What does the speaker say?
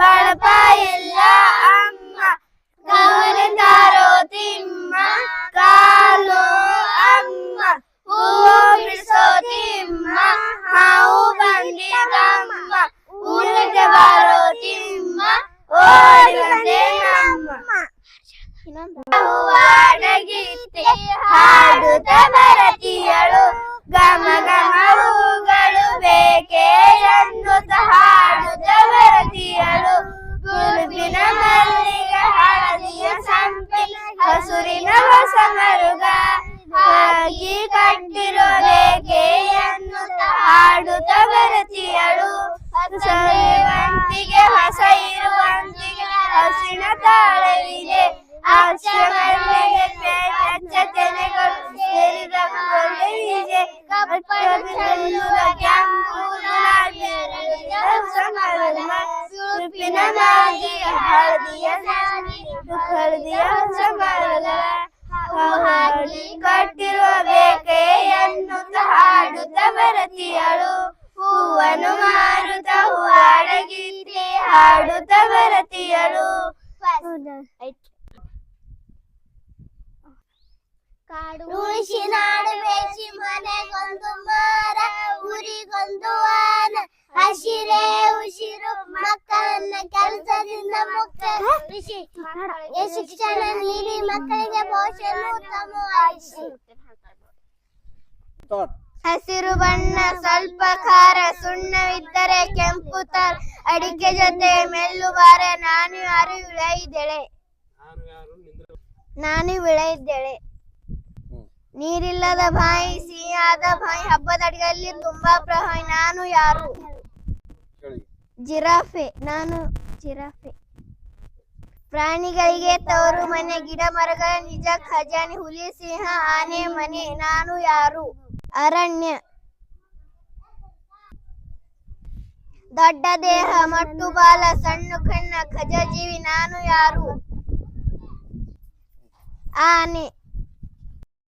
ಬಳಪ ಇಲ್ಲ ಅಮ್ಮ, ಕವಲು ತಾರೋ ತಿಮ್ಮ, ಕಾಲು ಅಮ್ಮ, ಹೂವು ಬಿಡಿಸೋ ತಿಮ್ಮ, ಹಾವು ಬಂದಿದಮ್ಮ, ಊರಿಗೆ ಬಾರೋ ತಿಮ್ಮ, ಓಡಿ ಬಂದೆ ನಮ್ಮ. ಹೂವಾಡಗೀತೆ ಹಾಡುತ್ತ ಬರತಿಯಳು, ಘಮ ಘಮ ಹೂಗಳು ಬೇಕೆ ಎನ್ನುತ್ತ ಹಾಡುತ್ತ ಬರತಿಯಳು. ಗುರುಬಿನ ಮಲ್ಲಿಗೆ ಹಳದಿಯ ಸಂಪೆ ಹಸುರಿನ ಹೊಸ ಮರುಗ ಹಾಕಿ ಕಟ್ಟಿರೋ ಬೇಕೆ ಎನ್ನುತ್ತ ಹಾಡುತ್ತ ಬರತಿಯಳು. ಹೊಸವಂತಿಗೆ ಹೊಸ ಇರುವಂತಿಗೆ ಹಸಿನ ತಾಳವಿದೆ, ಅಚ್ಚ ಮಲ್ಲಿಗೆ ತೆನೆಗಳು ಸೇರಿದ ಇದೆ, ಸುರುಪಿನ ಮಾದಿಯ ಹಳದಿಯ ಹಳದಿಯ ಹೊಸ ಮರಳ ಹಾಡಿ ಕಟ್ಟಿರುವ ಬೇಕೆ ಎನ್ನುತ್ತ ಹಾಡುತ್ತ ಬರತಿಯಳು. ಹೂವನ್ನು ಮಾರುತ್ತ ಹೂವಾಡಗೀತೆ ಹಾಡುತ್ತ ಬರತಿಯಳು. ಉಳಿಸಿ ನಾಡು ಬೇಸಿ ಮನೆಗೊಂದು ಮರ, ಊರಿಗೊಂದು ವಾನ, ಹಸಿರೇ ಉಸಿರು ಮಕ್ಕಳನ್ನ ಕೆಲಸದಿಂದ ಮುಕ್ತ ಶಿಕ್ಷಣ ನೀಡಿ ಮಕ್ಕಳಿಗೆ ಪೋಷಣೆ ಉತ್ತಮವಾಗಿಸಿ. ಹಸಿರು ಬಣ್ಣ ಸ್ವಲ್ಪ ಖಾರ, ಸುಣ್ಣವಿದ್ದರೆ ಕೆಂಪು ತರ, ಅಡಿಕೆ ಜೊತೆ ಮೆಲ್ಲು ಬಾರ, ನಾನು ವಿಳೆಯಿದ್ದೇಳೆ. ನೀರಿಲ್ಲದ ಬಾಯಿ ಸಿಹಿಯಾದ ಬಾಯಿ, ಹಬ್ಬದ ಅಡಿಗೆಯಲ್ಲಿ ತುಂಬಾ ಪ್ರವಾಹಿ, ನಾನು ಯಾರು? ಜಿರಾಫೆ. ನಾನು ಜಿರಾಫೆ. ಪ್ರಾಣಿಗಳಿಗೆ ತವರು ಮನೆ, ಗಿಡ ಮರಗಳ ನಿಜ ಖಜಾನೆ, ಹುಲಿ ಸಿಂಹ ಆನೆ ಮನೆ, ನಾನು ಯಾರು? ಅರಣ್ಯ. ದೊಡ್ಡ ದೇಹ ಮಟ್ಟು ಬಾಲ, ಸಣ್ಣ ಕಣ್ಣ ಖಜಜೀವಿ, ನಾನು ಯಾರು? ಆನೆ.